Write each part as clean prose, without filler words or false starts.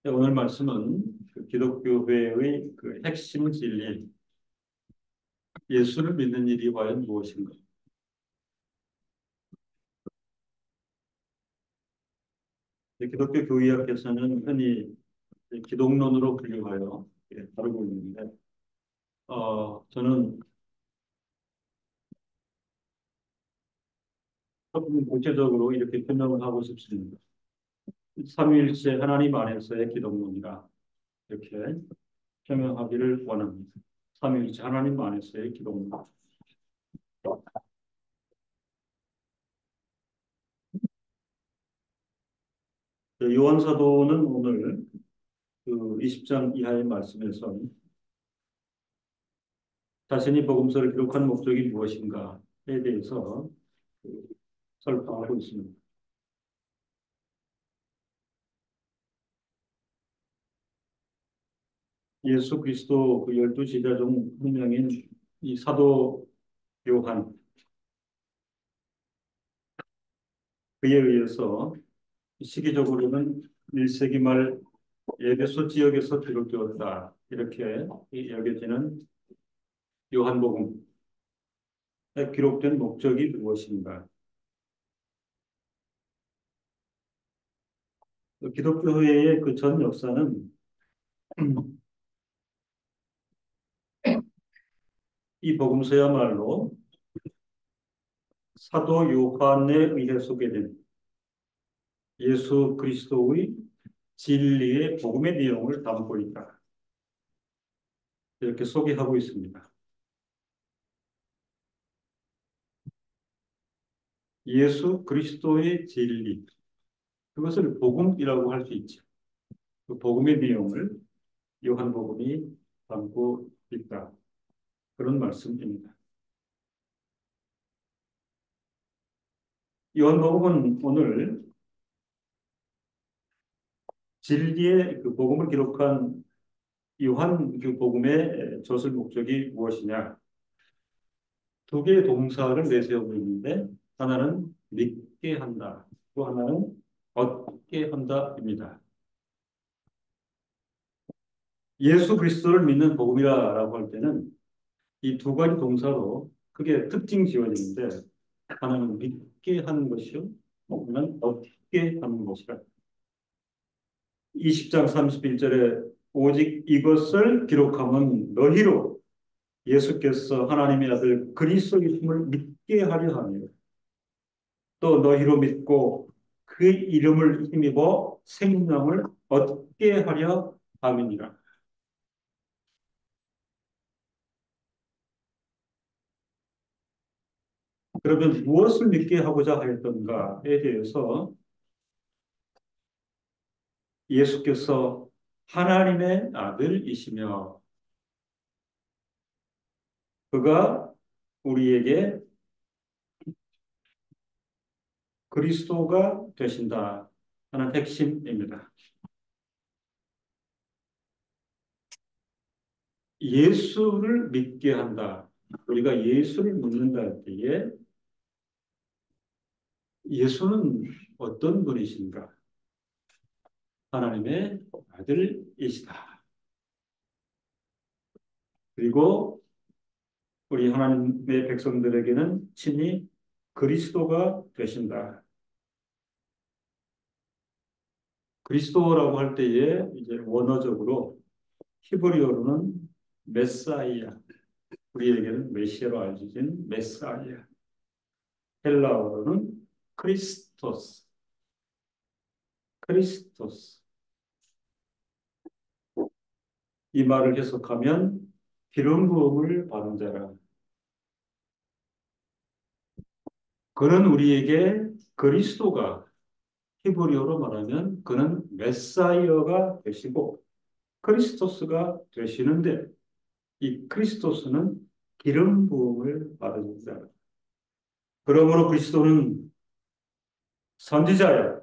네, 오늘 말씀은 그 기독교회의 그 핵심 진리, 예수를 믿는 일이 과연 무엇인가? 기독교 교의학에서는 흔히 기독론으로 분류하여 다루고 있는데, 저는 조금 구체적으로 이렇게 설명을 하고 싶습니다. 삼위일체 하나님 안에서의 기독론이라 이렇게 설명하기를 원합니다. 삼위일체 하나님 안에서의 기독론. 요한 사도는 오늘 그 20장 이하의 말씀에서 자신이 복음서를 기록한 목적이 무엇인가에 대해서 설명하고 있습니다. 예수 그리스도 그 12제자 중 한 명인 이 사도 요한, 그에 의해서 시기적으로는 1세기 말 에베소 지역에서 기록되었다, 이렇게 여겨지는 요한복음에 기록된 목적이 무엇인가? 기독교회의 그 전 역사는 이 복음서야말로 사도 요한에 의해 소개된 예수 그리스도의 진리의 복음의 내용을 담고 있다, 이렇게 소개하고 있습니다. 예수 그리스도의 진리, 그것을 복음이라고 할 수 있죠. 그 복음의 내용을 요한복음이 담고 있다, 그런 말씀입니다. 요한복음은 오늘 진리의 그 복음을 기록한 요한 그 복음의 저술 목적이 무엇이냐? 두 개의 동사를 내세우고 있는데, 하나는 믿게 한다, 또 하나는 얻게 한다입니다. 예수 그리스도를 믿는 복음이라고 할 때는 이 두 가지 동사로 크게 특징 지어지는데, 하나는 믿게 하는 것이요, 하나는 얻게 하는 것이라. 20장 31절에 오직 이것을 기록하면 너희로 예수께서 하나님의 아들 그리스도이심을 믿게 하려 하며 또 너희로 믿고 그 이름을 힘입어 생명을 얻게 하려 함이니라. 그러면 무엇을 믿게 하고자 하였던가에 대해서, 예수께서 하나님의 아들이시며 그가 우리에게 그리스도가 되신다 하는 핵심입니다. 예수를 믿게 한다. 우리가 예수를 믿는다 할 때에 예수는 어떤 분이신가? 하나님의 아들이시다. 그리고 우리 하나님의 백성들에게는 친히 그리스도가 되신다. 그리스도라고 할 때에 이제 원어적으로 히브리어로는 메사이아, 우리에게는 메시아로 알려진 메사이아, 헬라어로는 크리스토스, 크리스토스. 이 말을 해석하면 기름 부음을 받은 자라. 그는 우리에게 그리스도가, 히브리어로 말하면 그는 메사이어가 되시고 크리스토스가 되시는데, 이 크리스토스는 기름 부음을 받은 자. 그러므로 그리스도는 선지자여,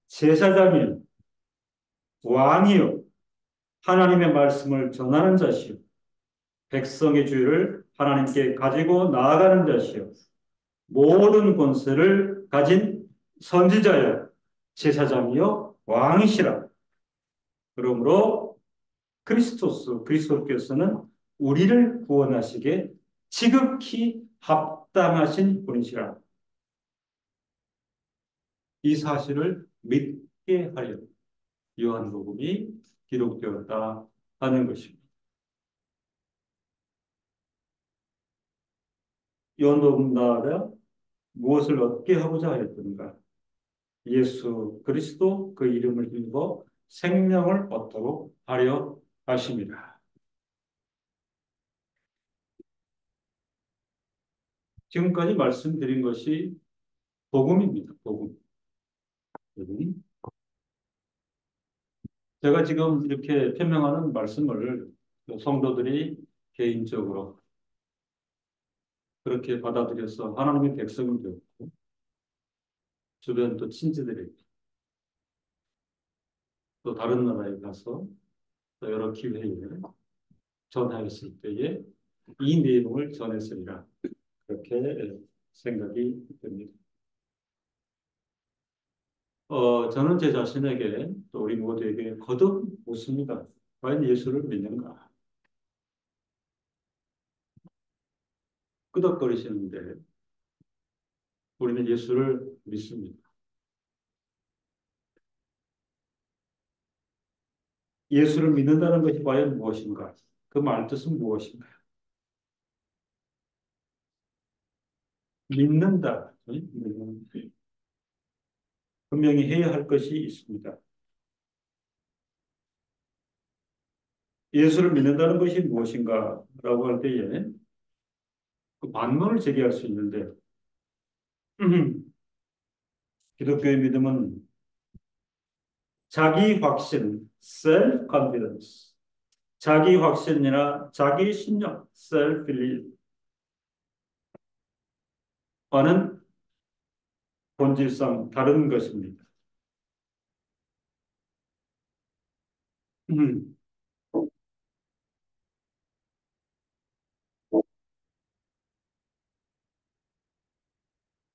제사장이요, 왕이요, 하나님의 말씀을 전하는 자시요, 백성의 죄를 하나님께 가지고 나아가는 자시요, 모든 권세를 가진 선지자여 제사장이요 왕이시라. 그러므로 그리스도께서는 우리를 구원하시게 지극히 합당하신 분이시라. 이 사실을 믿게 하려 요한복음이 기록되었다 하는 것입니다. 요한복음가가 무엇을 얻게 하고자 하였던가? 예수 그리스도 그 이름을 힘입어 생명을 얻도록 하려 하십니다. 지금까지 말씀드린 것이 복음입니다. 복음. 복음. 제가 지금 이렇게 표명하는 말씀을 성도들이 개인적으로 그렇게 받아들여서 하나님의 백성이 되었고 주변 또 친지들에게 또 다른 나라에 가서 또 여러 기회에 전하였을 때에 이 내용을 전했으리라 그렇게 생각이 됩니다. 저는 제 자신에게 또 우리 모두에게 거듭 묻습니다. 과연 예수를 믿는가? 끄덕거리시는데 우리는 예수를 믿습니다. 예수를 믿는다는 것이 과연 무엇인가? 그 말뜻은 무엇인가? 믿는다. 분명히 해야 할 것이 있습니다. 예수를 믿는다는 것이 무엇인가? 라고 할 때에 그 반문을 제기할 수 있는데 기독교의 믿음은 자기 확신, self-confidence, 자기 확신이나 자기 신념, self-belief과는 본질상 다른 것입니다.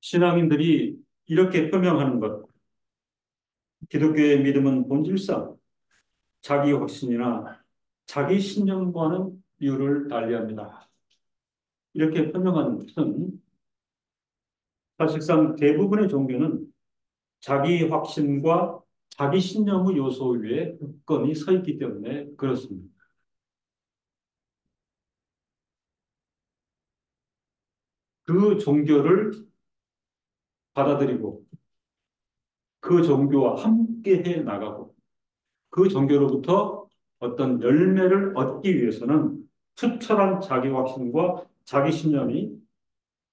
신앙인들이 이렇게 표명하는 것, 기독교의 믿음은 본질상 자기 확신이나 자기 신념과는 이유를 달리합니다. 이렇게 표명하는 것은 사실상 대부분의 종교는 자기 확신과 자기 신념의 요소 위에 굳건히 서 있기 때문에 그렇습니다. 그 종교를 받아들이고 그 종교와 함께 해 나가고 그 종교로부터 어떤 열매를 얻기 위해서는 투철한 자기 확신과 자기 신념이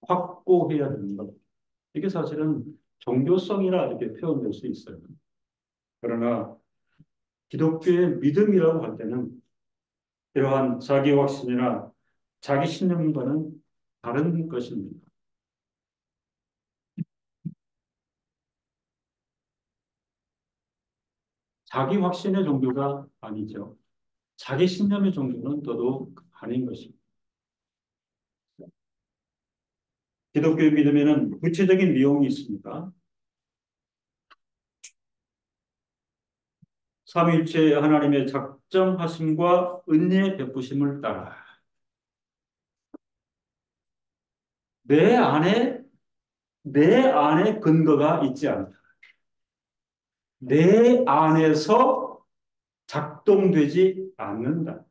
확고해야 됩니다. 이게 사실은 종교성이라 이렇게 표현될 수 있어요. 그러나 기독교의 믿음이라고 할 때는 이러한 자기 확신이나 자기 신념과는 다른 것입니다. 자기 확신의 종교가 아니죠. 자기 신념의 종교는 더더욱 아닌 것입니다. 기독교의 믿음에는 구체적인 내용이 있습니다. 삼위일체 하나님의 작정하심과 은혜 베푸심을 따라 내 안에 내 안에 근거가 있지 않다. 내 안에서 작동되지 않는다.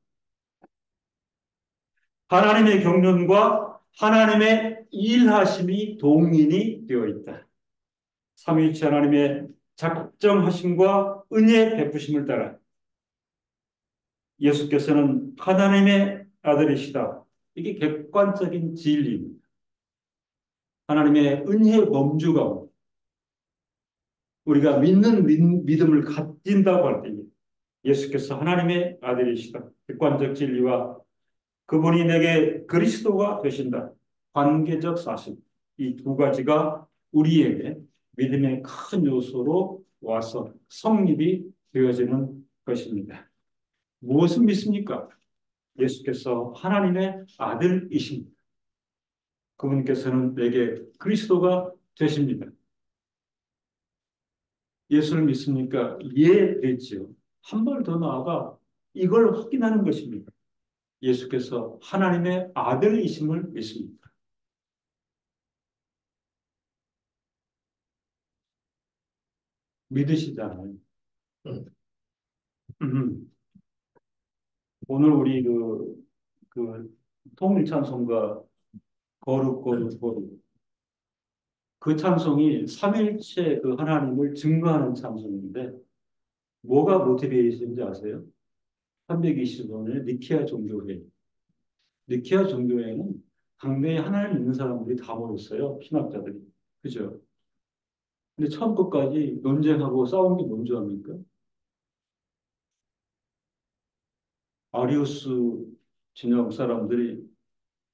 하나님의 경륜과 하나님의 일하심이 동인이 되어 있다. 삼위일체 하나님의 작정하심과 은혜 베푸심을 따라 예수께서는 하나님의 아들이시다. 이게 객관적인 진리입니다. 하나님의 은혜 범주가 우리가 믿는 믿음을 가진다고 할 때 예수께서 하나님의 아들이시다. 객관적 진리와 그분이 내게 그리스도가 되신다. 관계적 사실. 이 두 가지가 우리에게 믿음의 큰 요소로 와서 성립이 되어지는 것입니다. 무엇을 믿습니까? 예수께서 하나님의 아들이십니다. 그분께서는 내게 그리스도가 되십니다. 예수를 믿습니까? 예, 됐지요. 한 발 더 나아가 이걸 확인하는 것입니다. 예수께서 하나님의 아들이심을 믿습니다. 믿으시잖아요. 오늘 우리 그 통일찬송가 거룩 거룩 거룩 그 찬송이 삼일체 그 하나님을 증거하는 찬송인데 뭐가 모티베이션인지 아세요? 325년의 니케아 종교회. 니케아 종교회는 당대에 하나님 믿는 사람들이 다 모였어요. 신학자들이. 그죠? 근데 처음 끝까지 논쟁하고 싸운 게 뭔지 압니까? 아리우스 진영 사람들이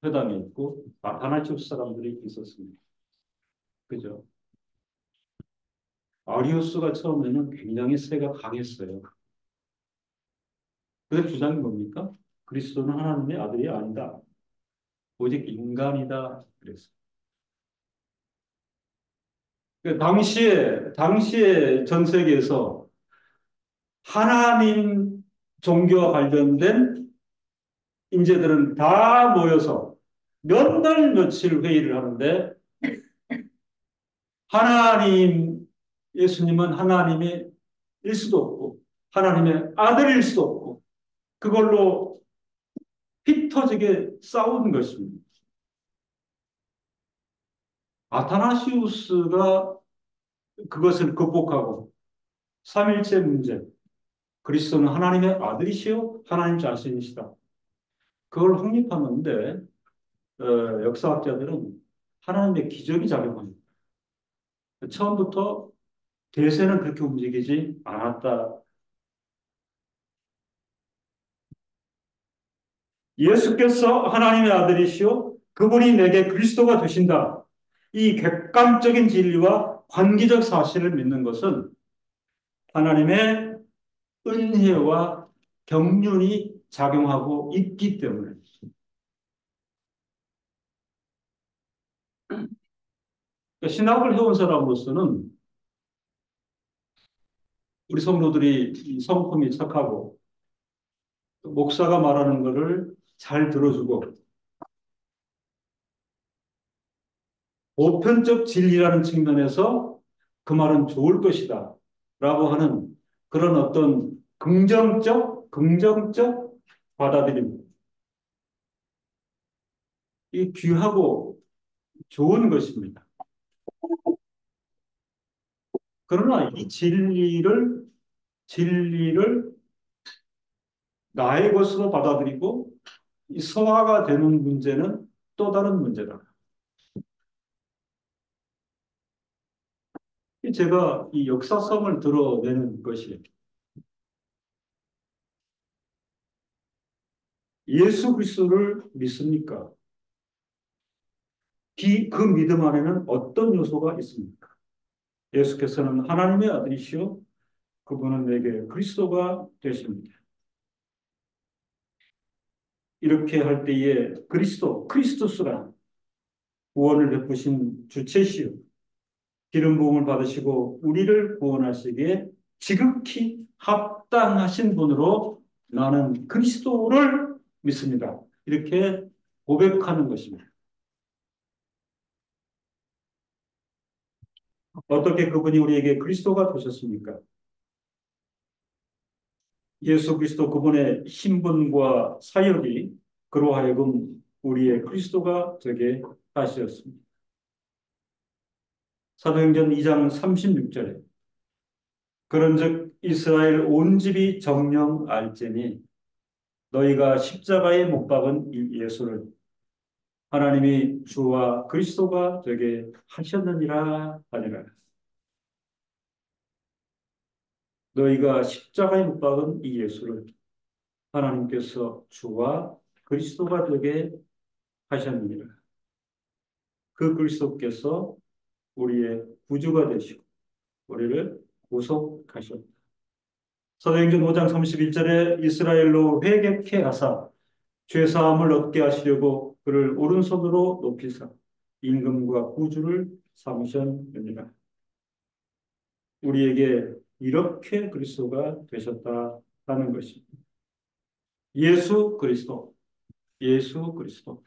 회당에 있고 아타나시우스 사람들이 있었습니다. 그죠? 아리우스가 처음에는 굉장히 세가 강했어요. 그 주장이 뭡니까? 그리스도는 하나님의 아들이 아니다. 오직 인간이다. 그랬어요. 당시에 전 세계에서 하나님 종교와 관련된 인재들은 다 모여서 몇 날 며칠 회의를 하는데 하나님, 예수님은 하나님의 일 수도 없고 하나님의 아들일 수도 없고 그걸로 피 터지게 싸운 것입니다. 아타나시우스가 그것을 극복하고 삼일체 문제, 그리스도는 하나님의 아들이시요 하나님 자신이시다. 그걸 확립하는데 역사학자들은 하나님의 기적이 작용합니다. 처음부터 대세는 그렇게 움직이지 않았다. 예수께서 하나님의 아들이시요 그분이 내게 그리스도가 되신다. 이 객관적인 진리와 관계적 사실을 믿는 것은 하나님의 은혜와 경륜이 작용하고 있기 때문에 신학을 해온 사람으로서는 우리 성도들이 성품이 착하고 목사가 말하는 것을 잘 들어주고 보편적 진리라는 측면에서 그 말은 좋을 것이다 라고 하는 그런 어떤 긍정적 받아들임. 이 귀하고 좋은 것입니다. 그러나 이 진리를 나의 것으로 받아들이고 이 소화가 되는 문제는 또 다른 문제다. 제가 이 역사성을 드러내는 것이 예수 그리스도를 믿습니까? 그 믿음 안에는 어떤 요소가 있습니까? 예수께서는 하나님의 아들이시오. 그분은 내게 그리스도가 되십니다. 이렇게 할 때에 크리스토스가 구원을 베푸신 주체시오. 기름 부음을 받으시고 우리를 구원하시기에 지극히 합당하신 분으로 나는 그리스도를 믿습니다. 이렇게 고백하는 것입니다. 어떻게 그분이 우리에게 그리스도가 되셨습니까? 예수 그리스도 그분의 신분과 사역이 그로 하여금 우리의 그리스도가 되게 하셨습니다. 사도행전 2장 36절에 그런즉 이스라엘 온 집이 정령 알지니 너희가 십자가에 못 박은 이 예수를 하나님이 주와 그리스도가 되게 하셨느니라 하니라. 너희가 십자가에 못 박은 이 예수를 하나님께서 주와 그리스도가 되게 하셨느니라. 그 그리스도께서 우리의 구주가 되시고 우리를 구속하셨다. 사도행전 5장 31절에 이스라엘로 회개케 하사 죄사함을 얻게 하시려고 그를 오른손으로 높이사 임금과 구주를 삼으셨느니라. 우리에게 이렇게 그리스도가 되셨다는 것입니다. 예수 그리스도, 예수 그리스도.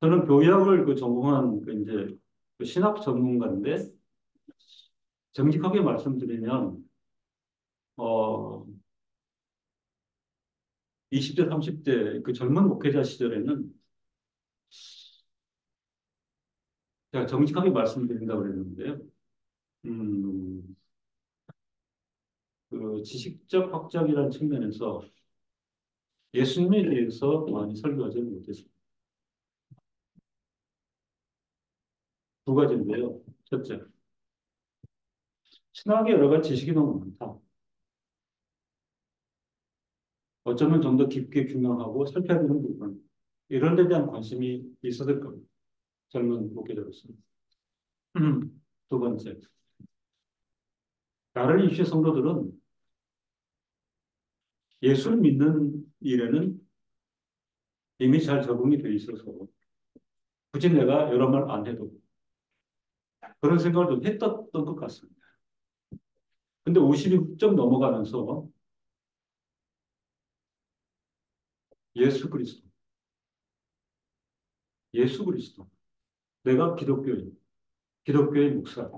저는 교역을 전공한 이제 신학 전문가인데 정직하게 말씀드리면 어 20대 30대 그 젊은 목회자 시절에는 제가 정직하게 말씀드린다고 그랬는데요. 음, 그 지식적 확장이라는 측면에서 예수님에 대해서 많이 설교하지 못했습니다. 두 가지인데요. 첫째, 신학의 여러 가지 지식이 너무 많다. 어쩌면 좀 더 깊게 규명하고 살펴야 되는 부분, 이런 데 대한 관심이 있었을 겁니다. 젊은 목회자로서. 두 번째, 나를 입시 성도들은 예수를 믿는 일에는 이미 잘 적응이 돼 있어서 굳이 내가 여러 말 안 해도 그런 생각을 좀 했던 것 같습니다. 근데 50이 훌쩍 넘어가면서 예수 그리스도, 예수 그리스도. 내가 기독교인, 기독교의 목사.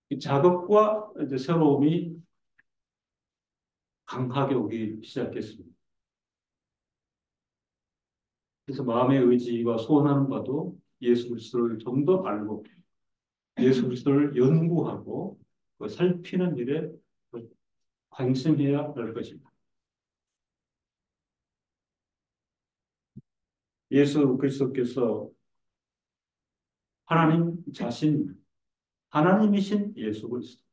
이 자극과 이제 새로움이 강하게 오기 시작했습니다. 그래서 마음의 의지와 소원하는 바도 예수 그리스도를 좀 더 알고 예수 그리스도를 연구하고 그 살피는 일에 관심해야 할 것입니다. 예수 그리스도께서 하나님 자신, 하나님이신 예수 그리스도,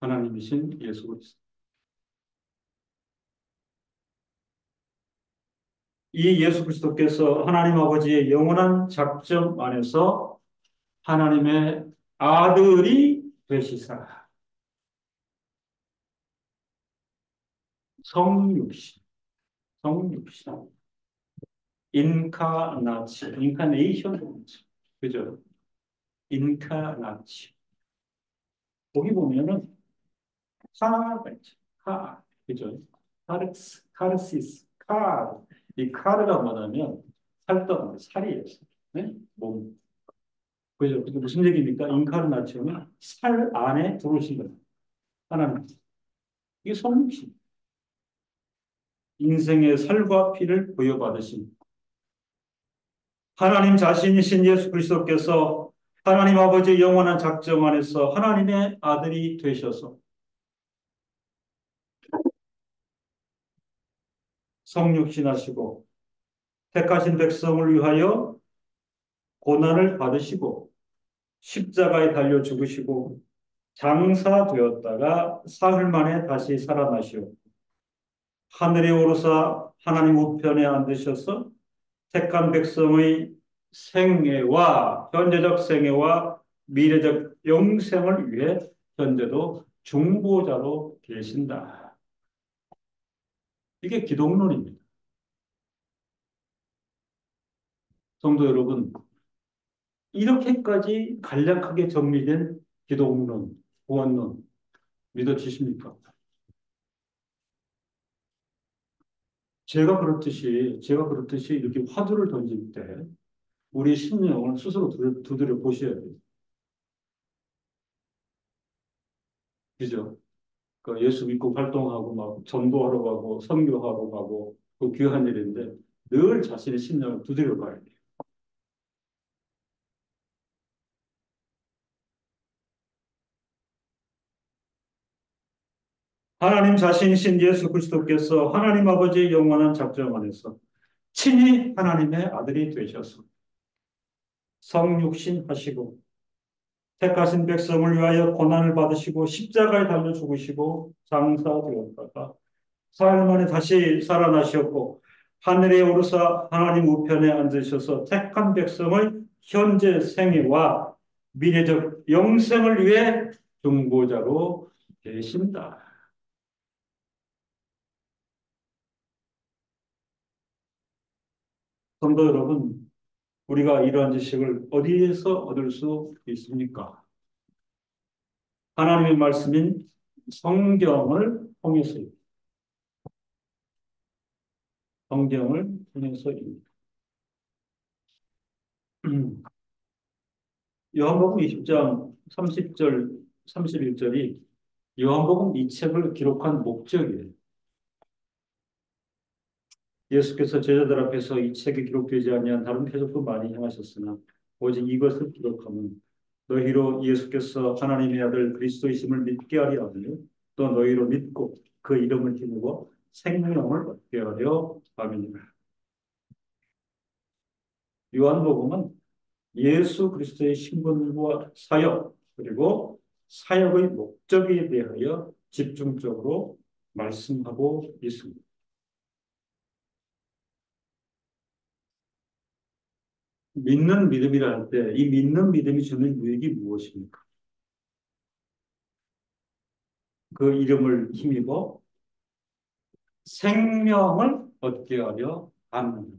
하나님이신 예수 그리스도. 이 예수 그리스도께서 하나님 아버지의 영원한 작정 안에서 하나님의 아들이 되시사 성육신, 성육신, 인카나치, 인카네이션, 그죠? 인카나치. 거기 보면은 카가 있죠. 카, 그죠? 카르스, 카르시스, 카. 이 카르가 뭐냐면 살덩, 살이에요. 네? 몸. 그죠? 그게 무슨 얘기입니까? 인카르나치오는 살 안에 들어오신 거예요. 하나님. 이게 성육신. 인생의 살과 피를 부여받으신 하나님 자신이신 예수 그리스도께서 하나님 아버지의 영원한 작정 안에서 하나님의 아들이 되셔서 성육신하시고 택하신 백성을 위하여 고난을 받으시고 십자가에 달려 죽으시고 장사되었다가 사흘 만에 다시 살아나시오 하늘에 오르사 하나님 우편에 앉으셔서 택한 백성의 생애와 현재적 생애와 미래적 영생을 위해 현재도 중보자로 계신다. 이게 기독론입니다. 성도 여러분, 이렇게까지 간략하게 정리된 기독론, 구원론 믿어지십니까? 제가 그렇듯이 이렇게 화두를 던질 때 우리 심령을 스스로 두드려 보셔야 돼요. 그죠? 그 예수 믿고 활동하고 막 전도하러 가고 선교하러 가고 그 귀한 일인데 늘 자신의 심령을 두드려 봐야 돼요. 하나님 자신이신 예수 그리스도께서 하나님 아버지의 영원한 작정 안에서 친히 하나님의 아들이 되셔서 성육신 하시고 택하신 백성을 위하여 고난을 받으시고 십자가에 달려 죽으시고 장사되었다가 사흘 만에 다시 살아나셨고 하늘에 오르사 하나님 우편에 앉으셔서 택한 백성의 현재 생애와 미래적 영생을 위해 중보자로 계신다. 성도 여러분, 우리가 이러한 지식을 어디에서 얻을 수 있습니까? 하나님의 말씀인 성경을 통해서입니다. 성경을 통해서입니다. 요한복음 20장 30절, 31절이 요한복음 이 책을 기록한 목적이에요. 예수께서 제자들 앞에서 이 책에 기록되지 아니한 다른 표적도 많이 행하셨으나 오직 이것을 기록하면 너희로 예수께서 하나님의 아들 그리스도이심을 믿게 하려 하며 또 너희로 믿고 그 이름을 힘입어 생명을 얻게 하려 함이니라. 요한복음은 예수 그리스도의 신분과 사역 그리고 사역의 목적에 대하여 집중적으로 말씀하고 있습니다. 믿는 믿음이라 할 때 이 믿는 믿음이 주는 유익이 무엇입니까? 그 이름을 힘입어 생명을 얻게 하려 합니다.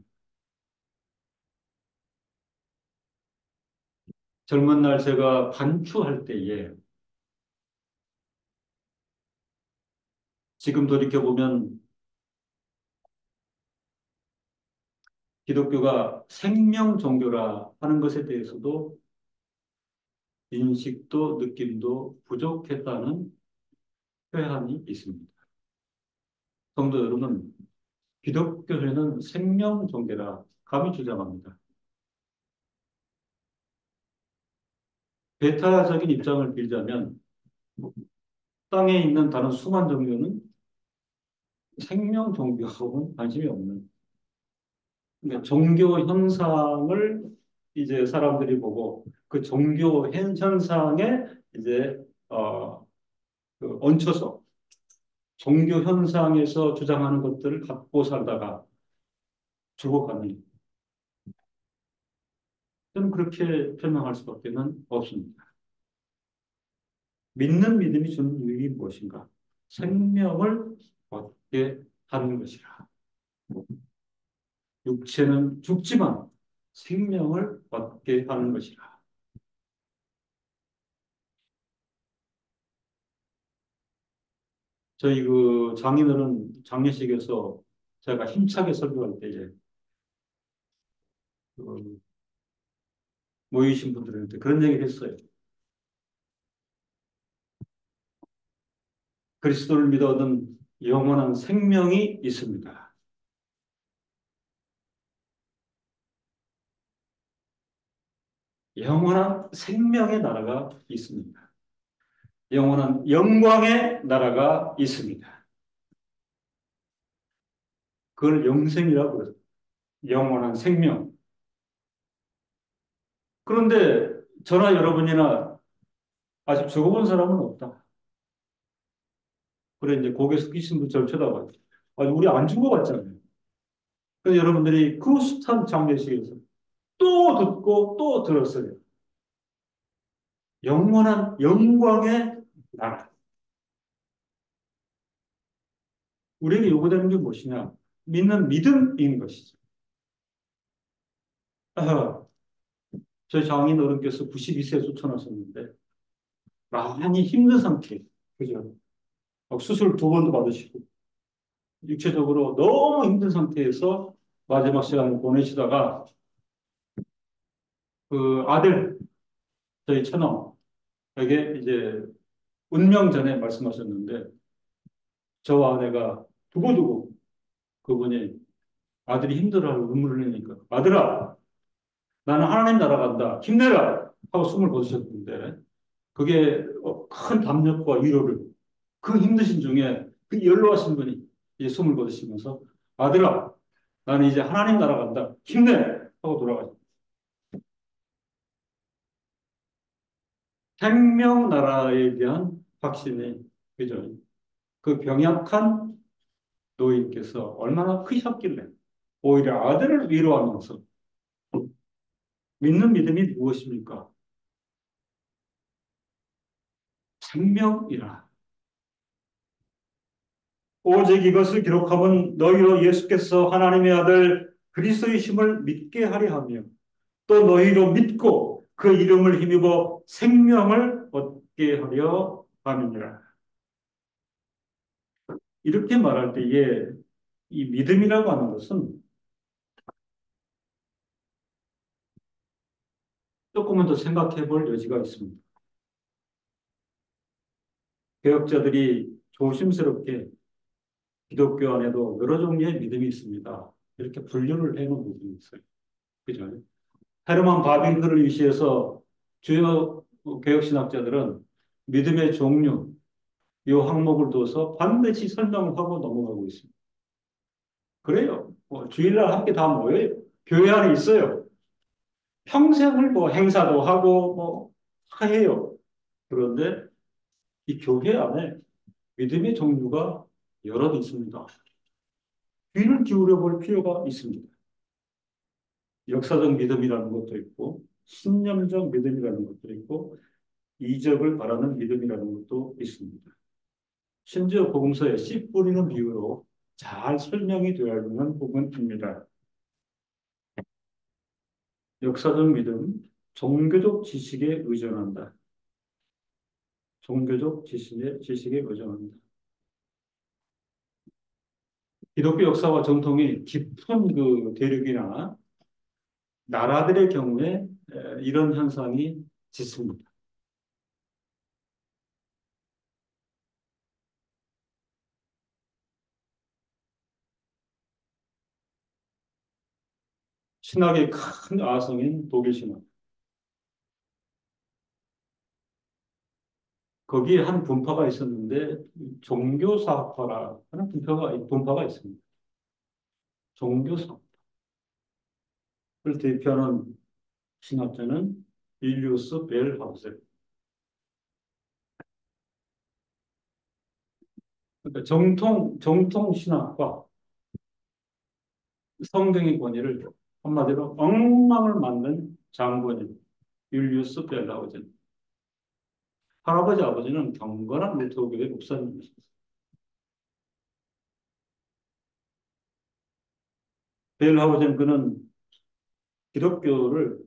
젊은 날 제가 반추할 때에 지금 돌이켜보면 기독교가 생명 종교라 하는 것에 대해서도 인식도 느낌도 부족했다는 회한이 있습니다. 성도 여러분, 기독교회는 생명 종교라 감히 주장합니다. 배타적인 입장을 빌자면 땅에 있는 다른 수많은 종교는 생명 종교하고는 관심이 없는 그러니까 종교 현상을 이제 사람들이 보고 그 종교 현상에 이제 얹혀서 종교 현상에서 주장하는 것들을 갖고 살다가 죽어가는 저는 그렇게 설명할 수밖에 없습니다. 믿는 믿음이 주는 유익이 무엇인가? 생명을 얻게 하는 것이라. 육체는 죽지만 생명을 얻게 하는 것이라. 저희 그 장인어른 장례식에서 제가 힘차게 설교할 때에 그 모이신 분들한테 그런 얘기를 했어요. 그리스도를 믿어 얻은 영원한 생명이 있습니다. 영원한 생명의 나라가 있습니다. 영원한 영광의 나라가 있습니다. 그걸 영생이라고 그래요. 영원한 생명. 그런데 저나 여러분이나 아직 죽어본 사람은 없다. 그래 이제 고개 숙이신 분 저를 쳐다봐요. 아니 우리 안 죽어봤잖아요. 그래서 여러분들이 그 숱한 장례식에서 또 듣고 또 들었어요. 영원한 영광의 나라. 우리에게 요구되는 게 무엇이냐? 믿는 믿음인 것이죠. 아, 저희 장인 어른께서 92세에 쫓아나셨는데 많이 힘든 상태. 그죠? 수술 두 번도 받으시고 육체적으로 너무 힘든 상태에서 마지막 시간을 보내시다가 그 아들 저희 처남에게 이제 운명 전에 말씀하셨는데 저와 아내가 두고두고 그분이 아들이 힘들어하고 눈물을 흘리니까 아들아 나는 하나님 나라 간다 힘내라 하고 숨을 거두셨는데 그게 큰 담력과 위로를 그 힘드신 중에 그 연로하신 분이 이제 숨을 거두시면서 아들아 나는 이제 하나님 나라 간다 힘내 하고 돌아가셨어요. 생명 나라에 대한 확신이 그죠? 그 병약한 노인께서 얼마나 크셨길래 오히려 아들을 위로하면서 믿는 믿음이 무엇입니까? 생명이라. 오직 이것을 기록하면 너희로 예수께서 하나님의 아들 그리스도이심을 믿게 하려 하며 또 너희로 믿고 그 이름을 힘입어 생명을 얻게 하려 함이니라. 이렇게 말할 때에 이 믿음이라고 하는 것은 조금은 더 생각해 볼 여지가 있습니다. 개혁자들이 조심스럽게 기독교 안에도 여러 종류의 믿음이 있습니다. 이렇게 분류를 해놓은 부분이 있어요. 그죠? 헤르만 바빙크를 위시해서 주요 개혁신학자들은 믿음의 종류, 이 항목을 둬서 반드시 설명을 하고 넘어가고 있습니다. 그래요. 주일날 함께 다 모여요. 교회 안에 있어요. 평생을 뭐 행사도 하고 뭐 다 해요. 그런데 이 교회 안에 믿음의 종류가 여럿 있습니다. 귀를 기울여 볼 필요가 있습니다. 역사적 믿음이라는 것도 있고, 신념적 믿음이라는 것도 있고, 이적을 바라는 믿음이라는 것도 있습니다. 심지어 복음서에 씨 뿌리는 비유로 잘 설명이 되어 있는 부분입니다. 역사적 믿음, 종교적 지식에 의존한다. 종교적 지식에 의존한다. 기독교 역사와 전통이 깊은 그 대륙이나 나라들의 경우에 이런 현상이 짙습니다. 신학의 큰 아성인 독일 신학. 거기에 한 분파가 있었는데 종교사학파라는 분파가 있습니다. 종교사학파를 대표하는 신학자는 율리우스 벨하우세. 그러니까 정통 신학과 성경의 권위를 한마디로 엉망을 만든 장본인 율리우스 벨하우제. 할아버지 아버지는 경건한 루터교회 목사님이셨어요. 벨하우제는 그는 기독교를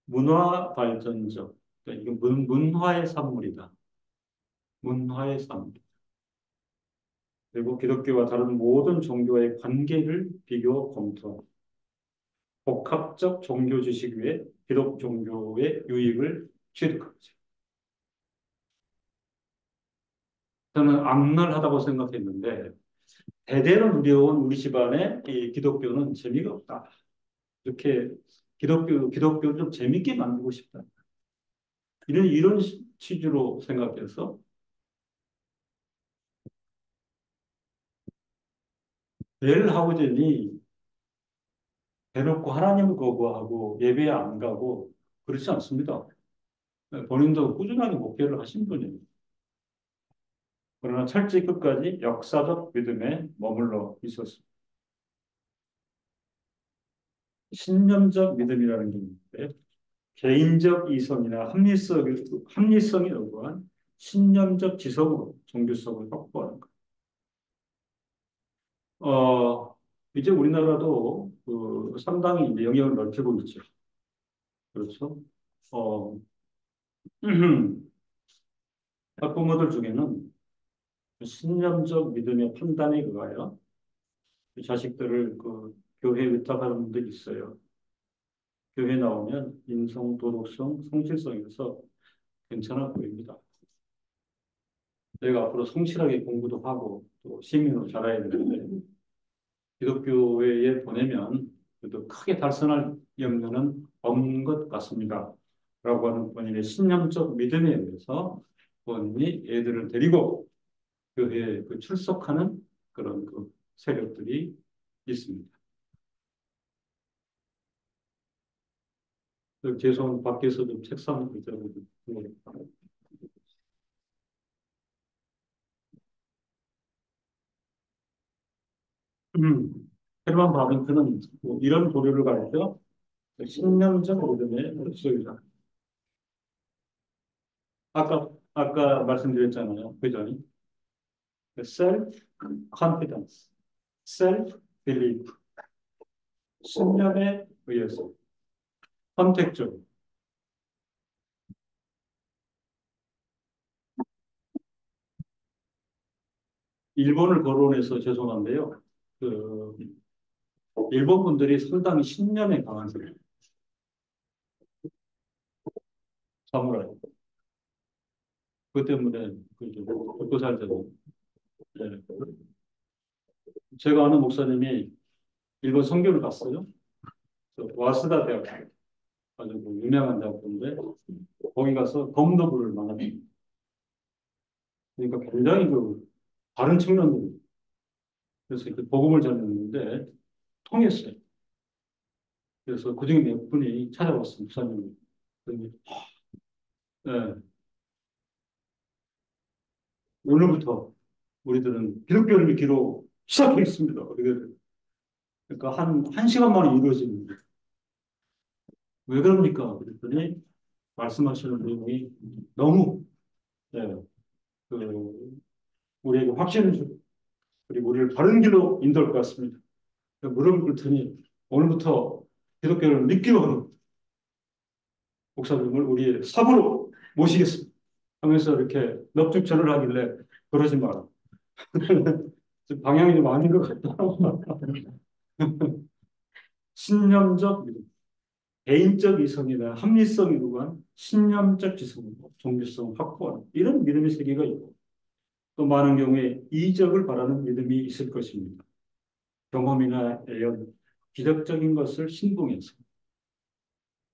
문화 발전적, 그러니까 이건 문화의 산물이다. 문화의 산물. 그리고 기독교와 다른 모든 종교와의 관계를 비교 검토하고 복합적 종교 지식 위에 기독 종교의 유익을 취득하죠. 저는 악랄하다고 생각했는데 대대로 누려온 우리 집안의 이 기독교는 재미가 없다. 이렇게 기독교를 좀 재밌게 만들고 싶다. 이런 취지로 생각해서 벨 하우젠이 대놓고 하나님을 거부하고 예배에 안 가고 그렇지 않습니다. 본인도 꾸준하게 목회를 하신 분이에요. 그러나 철저히 끝까지 역사적 믿음에 머물러 있었습니다. 신념적 믿음이라는 게 있는데 개인적 이성이나 합리성이 요구한 신념적 지성으로 종교성을 확보하는 것. 이제 우리나라도 상당히 이제 영역을 넓히고 있죠. 그렇죠. 어, 학부모들 중에는 신념적 믿음의 판단에 의하여 자식들을 그 교회에 위탁하는 분들이 있어요. 교회 나오면 인성, 도덕성, 성실성에서 괜찮아 보입니다. 내가 앞으로 성실하게 공부도 하고 또 시민으로 자라야 되는데 기독교회에 보내면 그래도 크게 달성할 염려는 없는 것 같습니다. 라고 하는 본인의 신념적 믿음에 의해서 본인이 애들을 데리고 교회에 출석하는 그런 그 세력들이 있습니다. 죄송한 밖에서 좀 책상 의자로 헤르만 바빙크는 뭐 이런 도료를 가르쳐 신념적 믿음의 소유자. 아까 아까 말씀드렸잖아요. 그죠? self confidence, self belief, 신념에 의해서 선택적. 일본을 거론해서 죄송한데요. 그 일본 분들이 상당히 신념에 강한 사람, 사무라이. 그 때문에 먹고 살자고. 네. 제가 아는 목사님이 일본 선교를 갔어요. 와스다 대학, 아주 뭐 유명한 대학인데 거기 가서 검도부를 만났어요. 그러니까 굉장히 그 다른 측면으로 그래서 그 복음을 전했는데 통했어요. 그래서 그중에 몇 분이 찾아왔어요, 목사님. 그러니, 네, 오늘부터 우리들은 기독교를 믿기로 시작하겠습니다. 그러니까 한 시간 만에 이루어지는 거예요. 왜 그럽니까? 그랬더니 말씀하시는 내용이 너무 네, 그 우리에게 확신을 주고 그리고 우리를 바른 길로 인도할 것 같습니다. 무릎을 꿇더니 오늘부터 기독교를 믿기로 하는 목사님을 우리의 사부로 모시겠습니다. 하면서 이렇게 넙죽전을 하길래 그러지 마라. 방향이 좀 아닌 것 같다. 신념적 믿음, 개인적 이성이나 합리성 이루한 신념적 지성으로 종교성 확보하는 이런 믿음의 세계가 있고 또 많은 경우에 이적을 바라는 믿음이 있을 것입니다. 경험이나 예언, 기적적인 것을 신봉해서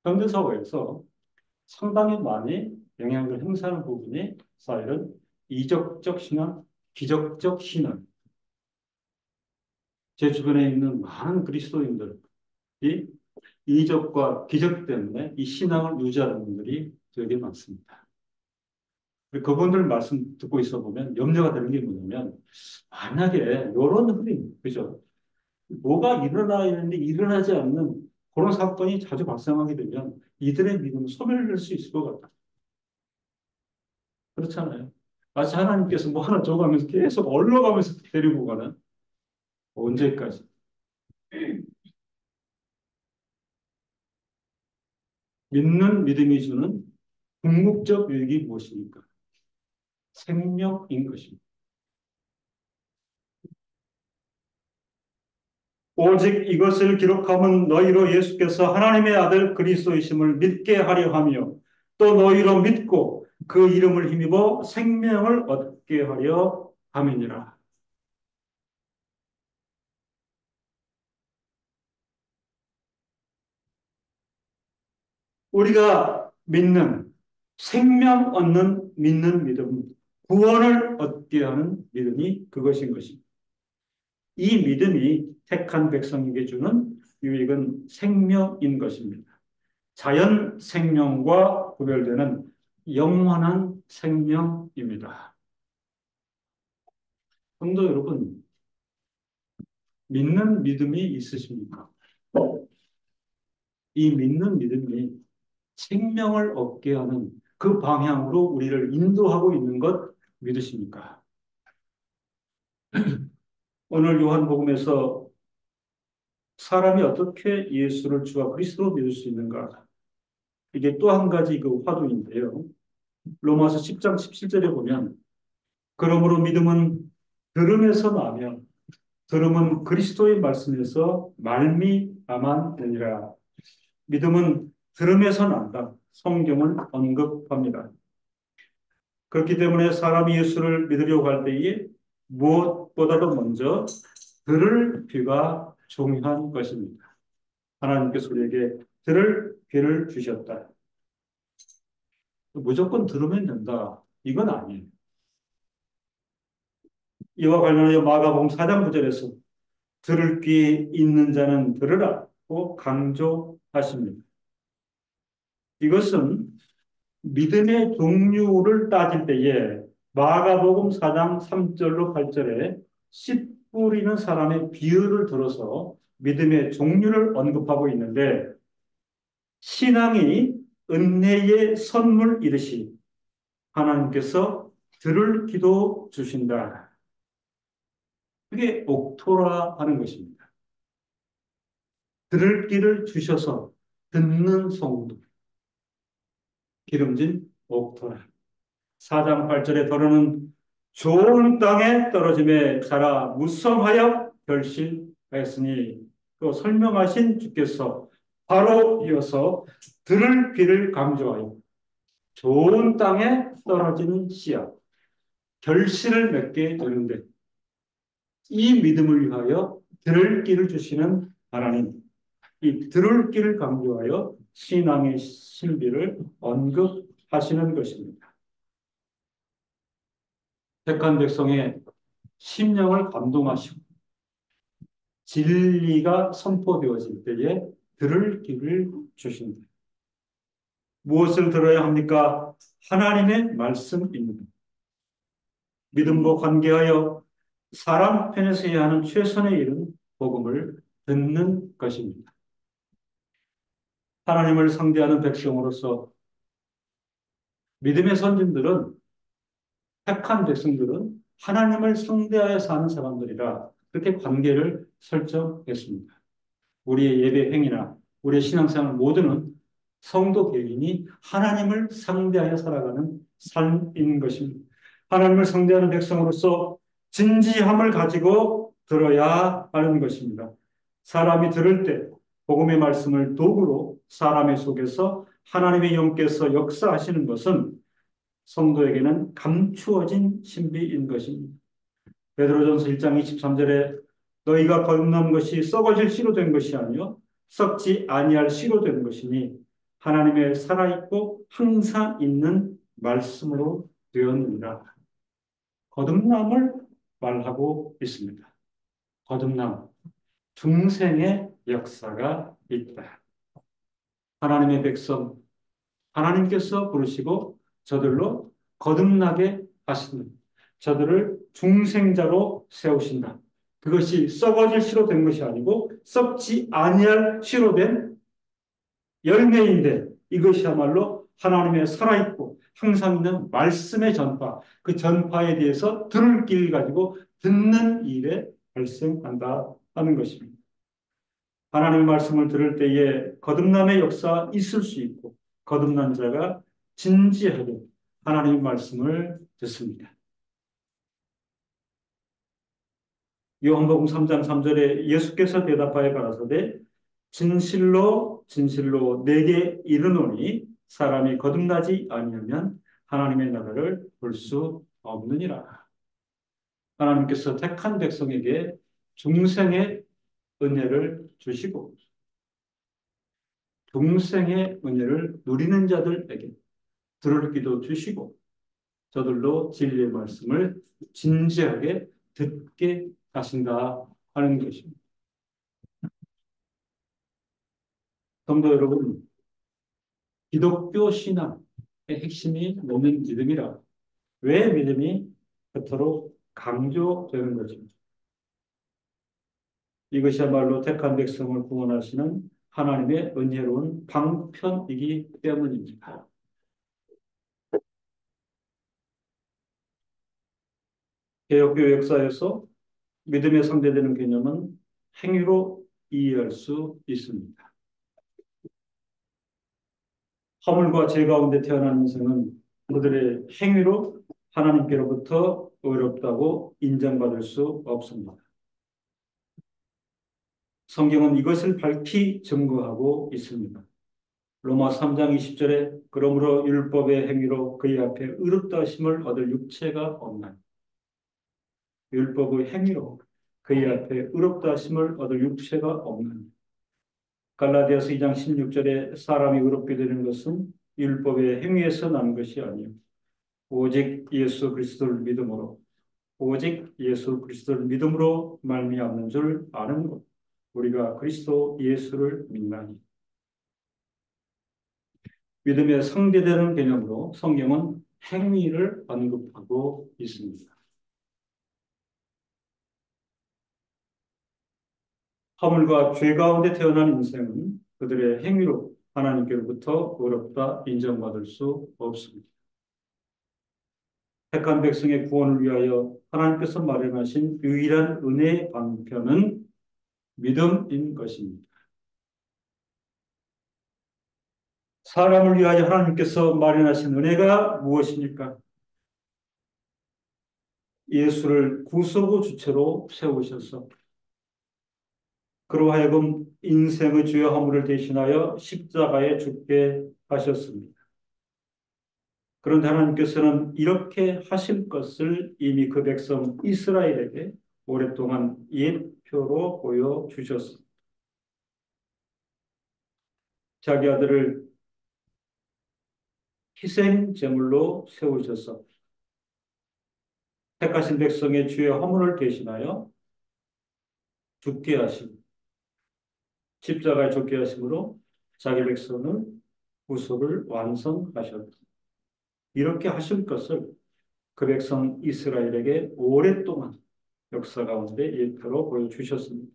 현대 사회에서 상당히 많이 영향을 행사하는 부분이 사실은 이적적 신앙, 기적적 신앙. 제 주변에 있는 많은 그리스도인들이 이적과 기적 때문에 이 신앙을 유지하는 분들이 되게 많습니다. 그분들 말씀 듣고 있어 보면 염려가 되는 게 뭐냐면 만약에 이런 흐름, 그죠? 뭐가 일어나야 되는데 일어나지 않는 그런 사건이 자주 발생하게 되면 이들의 믿음은 소멸될 수 있을 것 같아요. 그렇잖아요. 마치 하나님께서 뭐 하나 줘가면서 계속 얼러가면서 데리고 가는 언제까지? 믿는 믿음이 주는 궁극적 유익이 무엇입니까? 생명인 것입니다. 오직 이것을 기록함은 너희로 예수께서 하나님의 아들 그리스도이심을 믿게 하려 하며 또 너희로 믿고 그 이름을 힘입어 생명을 얻게 하려 함이니라. 우리가 믿는 생명 얻는 믿는 믿음, 구원을 얻게 하는 믿음이 그것인 것입니다. 이 믿음이 택한 백성에게 주는 유익은 생명인 것입니다. 자연 생명과 구별되는 영원한 생명입니다. 성도 여러분, 믿는 믿음이 있으십니까? 이 믿는 믿음이 생명을 얻게 하는 그 방향으로 우리를 인도하고 있는 것 믿으십니까? 오늘 요한복음에서 사람이 어떻게 예수를 주와 그리스도로 믿을 수 있는가? 이게 또 한 가지 그 화두인데요. 로마서 10장 17절에 보면 그러므로 믿음은 들음에서 나며 들음은 그리스도의 말씀에서 말미암았느니라. 믿음은 들음에서 난다. 성경은 언급합니다. 그렇기 때문에 사람이 예수를 믿으려고 할 때에 무엇보다도 먼저 들을 귀가 중요한 것입니다. 하나님께서 우리에게 들을 귀를 주셨다. 무조건 들으면 된다. 이건 아니에요. 이와 관련하여 마가복음 4장 9절에서 들을 귀 있는 자는 들으라고 강조하십니다. 이것은 믿음의 종류를 따질 때에 마가복음 4장 3절로 8절에 씨 뿌리는 사람의 비유를 들어서 믿음의 종류를 언급하고 있는데 신앙이 은혜의 선물이듯이 하나님께서 들을 기도 주신다. 그게 옥토라 하는 것입니다. 들을 귀를 주셔서 듣는 성도, 기름진 옥토라. 4장 8절에 더러는 좋은 땅에 떨어짐에 자라 무성하여 결실하였으니 또 설명하신 주께서 바로 이어서 들을 귀를 강조하여 좋은 땅에 떨어지는 씨앗, 결실을 맺게 되는데 이 믿음을 위하여 들을 길을 주시는 하나님, 이 들을 길을 강조하여 신앙의 신비를 언급하시는 것입니다. 택한 백성의 심령을 감동하시고 진리가 선포되어질 때에 들을 길을 주신다. 무엇을 들어야 합니까? 하나님의 말씀입니다. 믿음과 관계하여 사람 편에서 해야 하는 최선의 일은 복음을 듣는 것입니다. 하나님을 상대하는 백성으로서 믿음의 선진들은 택한 백성들은 하나님을 상대하여 사는 사람들이라 그렇게 관계를 설정했습니다. 우리의 예배 행위나 우리의 신앙생활 모두는 성도 개인이 하나님을 상대하여 살아가는 삶인 것입니다. 하나님을 상대하는 백성으로서 진지함을 가지고 들어야 하는 것입니다. 사람이 들을 때 복음의 말씀을 도구로 사람의 속에서 하나님의 영께서 역사하시는 것은 성도에게는 감추어진 신비인 것입니다. 베드로전서 1장 23절에 너희가 거듭난 것이 썩어질 씨로 된 것이 아니요 썩지 아니할 씨로 된 것이니 하나님의 살아있고 항상 있는 말씀으로 되었느니라. 거듭남을 말하고 있습니다. 거듭남, 중생의 역사가 있다. 하나님의 백성, 하나님께서 부르시고 저들로 거듭나게 하신다. 저들을 중생자로 세우신다. 그것이 썩어질 씨로 된 것이 아니고 썩지 아니할 씨로 된 열매인데 이것이야말로 하나님의 살아있고 항상 있는 말씀의 전파, 그 전파에 대해서 들을 길 가지고 듣는 일에 발생한다 하는 것입니다. 하나님의 말씀을 들을 때에 거듭남의 역사 있을 수 있고 거듭난 자가 진지하게 하나님의 말씀을 듣습니다. 요한복음 3장 3절에 예수께서 대답하여 가라사대 진실로 진실로 내게 이르노니 사람이 거듭나지 아니하면 하나님의 나라를 볼 수 없느니라. 하나님께서 택한 백성에게 중생의 은혜를 주시고 중생의 은혜를 누리는 자들에게 들을 기도 주시고 저들로 진리의 말씀을 진지하게 듣게 하신다 하는 것입니다. 성도 여러분, 기독교 신앙의 핵심이 뭐는 믿음이라. 왜 믿음이 그토록 강조되는 것입니다. 이것이야말로 택한 백성을 구원하시는 하나님의 은혜로운 방편이기 때문입니다. 개혁교 역사에서 믿음에 상대되는 개념은 행위로 이해할 수 있습니다. 허물과 죄 가운데 태어난 인생은 그들의 행위로 하나님께로부터 의롭다고 인정받을 수 없습니다. 성경은 이것을 밝히 증거하고 있습니다. 로마 3장 20절에 그러므로 율법의 행위로 그의 앞에 의롭다 하심을 얻을 육체가 없나니 율법의 행위로 그의 앞에 의롭다 하심을 얻을 육체가 없나니 갈라디아서 2장 16절에 사람이 의롭게 되는 것은 율법의 행위에서 난 것이 아니요 오직 예수 그리스도를 믿음으로 오직 예수 그리스도를 믿음으로 말미암는 줄 아는 것 우리가 그리스도 예수를 믿나니 믿음에 상대되는 개념으로 성경은 행위를 언급하고 있습니다. 허물과 죄 가운데 태어난 인생은 그들의 행위로 하나님께로부터 의롭다 인정받을 수 없습니다. 택한 백성의 구원을 위하여 하나님께서 마련하신 유일한 은혜의 방편은 믿음인 것입니다. 사람을 위하여 하나님께서 마련하신 은혜가 무엇입니까? 예수를 구속의 주체로 세우셔서 그로 하여금 인생의 주요 허물을 대신하여 십자가에 죽게 하셨습니다. 그런데 하나님께서는 이렇게 하실 것을 이미 그 백성 이스라엘에게 오랫동안 예표로 보여주셨습니다. 자기 아들을 희생 제물로 세우셔서 택하신 백성의 주의 허물을 대신하여 죽게 하시고 십자가에 죽게 하심으로 자기 백성을 구속을 완성하셨다. 이렇게 하실 것을 그 백성 이스라엘에게 오랫동안 역사 가운데 예표로 보여주셨습니다.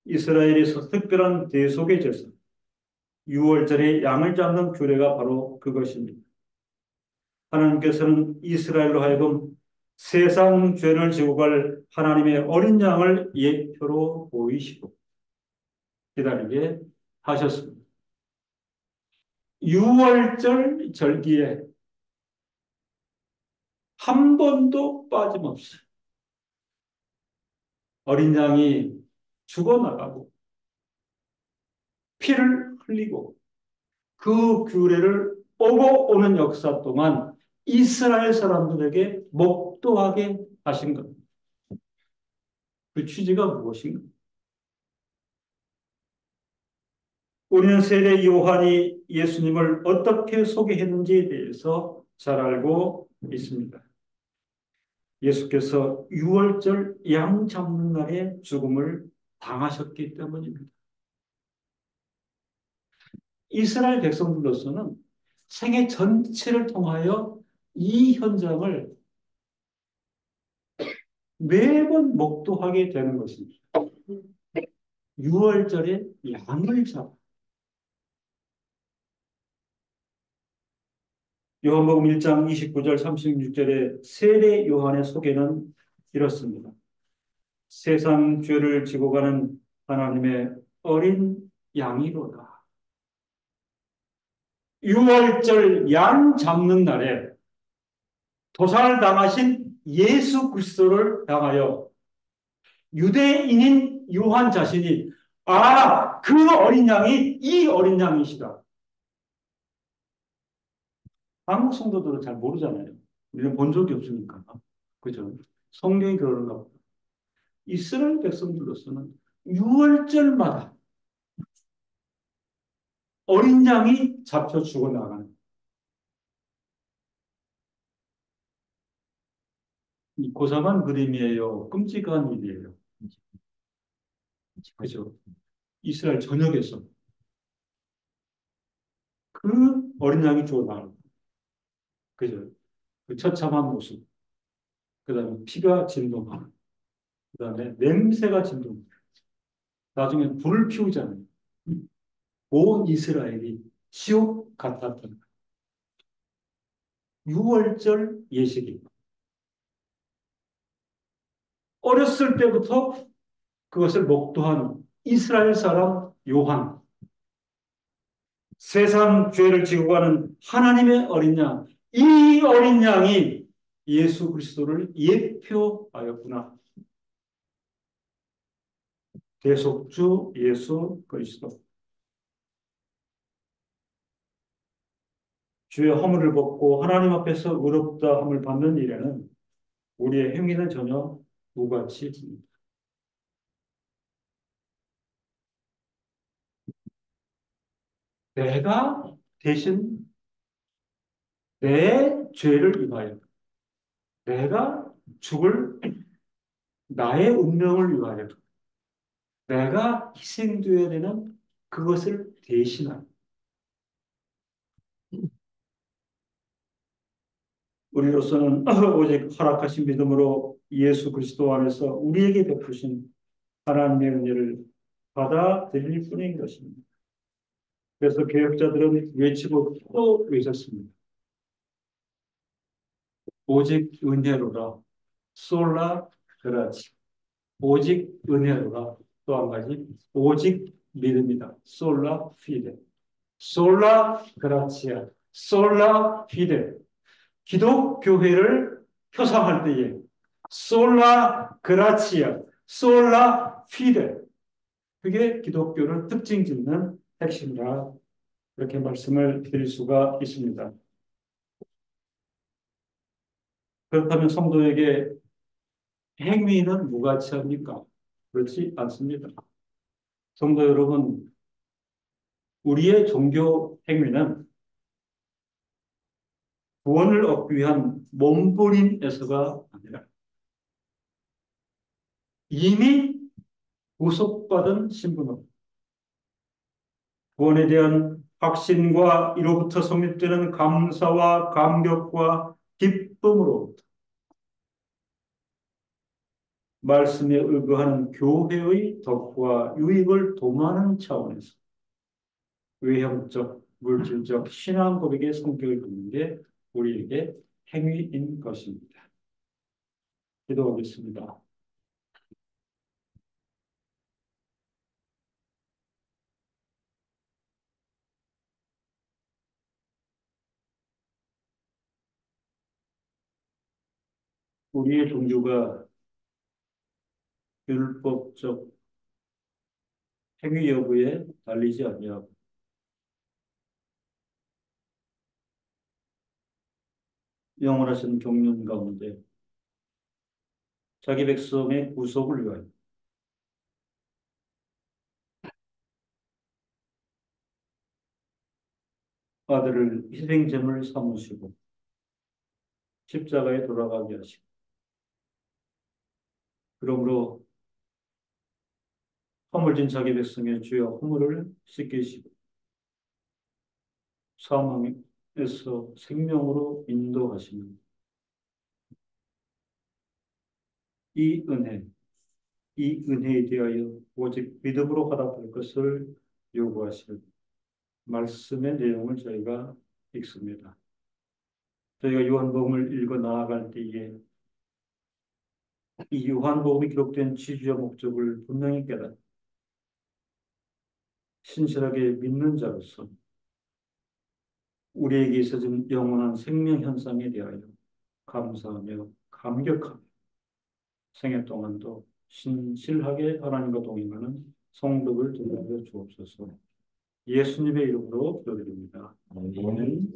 이스라엘에서 특별한 대속의 제사, 유월절에 양을 잡는 규례가 바로 그것입니다. 하나님께서는 이스라엘로 하여금 세상 죄를 지고 갈 하나님의 어린 양을 예표로 보이시고 기다리게 하셨습니다. 유월절 절기에 한 번도 빠짐없이 어린 양이 죽어나가고 피를 흘리고 그 규례를 오고 오는 역사 동안 이스라엘 사람들에게 목도하게 하신 겁니다. 그 취지가 무엇인가? 우리는 세례 요한이 예수님을 어떻게 소개했는지에 대해서 잘 알고 있습니다. 예수께서 유월절 양 잡는 날에 죽음을 당하셨기 때문입니다. 이스라엘 백성들로서는 생애 전체를 통하여 이 현장을 매번 목도하게 되는 것입니다. 유월절에 양을 잡아. 요한복음 1장 29절 36절의 세례 요한의 소개는 이렇습니다. 세상 죄를 지고 가는 하나님의 어린 양이로다. 유월절 양 잡는 날에 도살을 당하신 예수 그리스도를 향하여 유대인인 요한 자신이 그 어린 양이 이 어린 양이시다. 한국 성도들은 잘 모르잖아요. 우리는 본 적이 없으니까. 그죠? 성경이 그러는가 보다. 이스라엘 백성들로서는 유월절마다 어린 양이 잡혀 죽어나가는 이 고상한 그림이에요. 끔찍한 일이에요. 그죠? 이스라엘 전역에서 그 어린 양이 죽어나가는 그죠? 그 처참한 모습. 그 다음에 피가 진동하는. 그 다음에 냄새가 진동하는. 나중에 불을 피우잖아요. 온 이스라엘이 지옥 같았던 유월절 예식입니다. 어렸을 때부터 그것을 목도한 이스라엘 사람 요한. 세상 죄를 지고 가는 하나님의 어린 양. 이 어린 양이 예수 그리스도를 예표하였구나. 대속주 예수 그리스도. 주의 허물을 벗고 하나님 앞에서 의롭다함을 받는 일에는 우리의 행위는 전혀 무가치 있습니다. 내가 대신 내 죄를 위하여 내가 죽을 나의 운명을 위하여 내가 희생되어야 되는 그것을 대신한 우리로서는 오직 허락하신 믿음으로 예수 그리스도 안에서 우리에게 베푸신 하나님의 은혜를 받아들일 뿐인 것입니다. 그래서 개혁자들은 외치고 또 외쳤습니다. 오직 은혜로라. 솔라 그라치. 오직 은혜로라. 또 한 가지 오직 믿음이다. 솔라 피데. 솔라 그라치아. 솔라 피데. 기독교회를 표상할 때에 솔라 그라치아. 솔라 피데. 그게 기독교를 특징 짓는 핵심이라 이렇게 말씀을 드릴 수가 있습니다. 그렇다면 성도에게 행위는 무가치합니까? 그렇지 않습니다. 성도 여러분, 우리의 종교 행위는 구원을 얻기 위한 몸부림에서가 아니라 이미 구속받은 신분으로 구원에 대한 확신과 이로부터 성립되는 감사와 감격과 기쁨으로 말씀에 의거하는 교회의 덕과 유익을 도모하는 차원에서 외형적, 물질적 신앙 고백의 성격을 갖는 게 우리에게 행위인 것입니다. 기도하겠습니다. 우리의 종교가 율법적 행위 여부에 달리지 아니하고 영원하신 경륜 가운데 자기 백성의 구속을 위하여 아들을 희생제물 삼으시고 십자가에 돌아가게 하시고 그러므로 허물진 자기 백성의 주여 허물을 씻기시고 사망에서 생명으로 인도하시는 이 은혜, 이 은혜에 대하여 오직 믿음으로 받아들일 것을 요구하시는 말씀의 내용을 저희가 읽습니다. 저희가 요한복음을 읽어 나아갈 때에 이 요한복음이 기록된 취지와 목적을 분명히 깨닫고 신실하게 믿는 자로서 우리에게 있어진 영원한 생명 현상에 대하여 감사하며 감격하며 생애 동안도 신실하게 하나님과 동행하는 성도를 되게 하여 주옵소서. 예수님의 이름으로 기도드립니다. 아멘.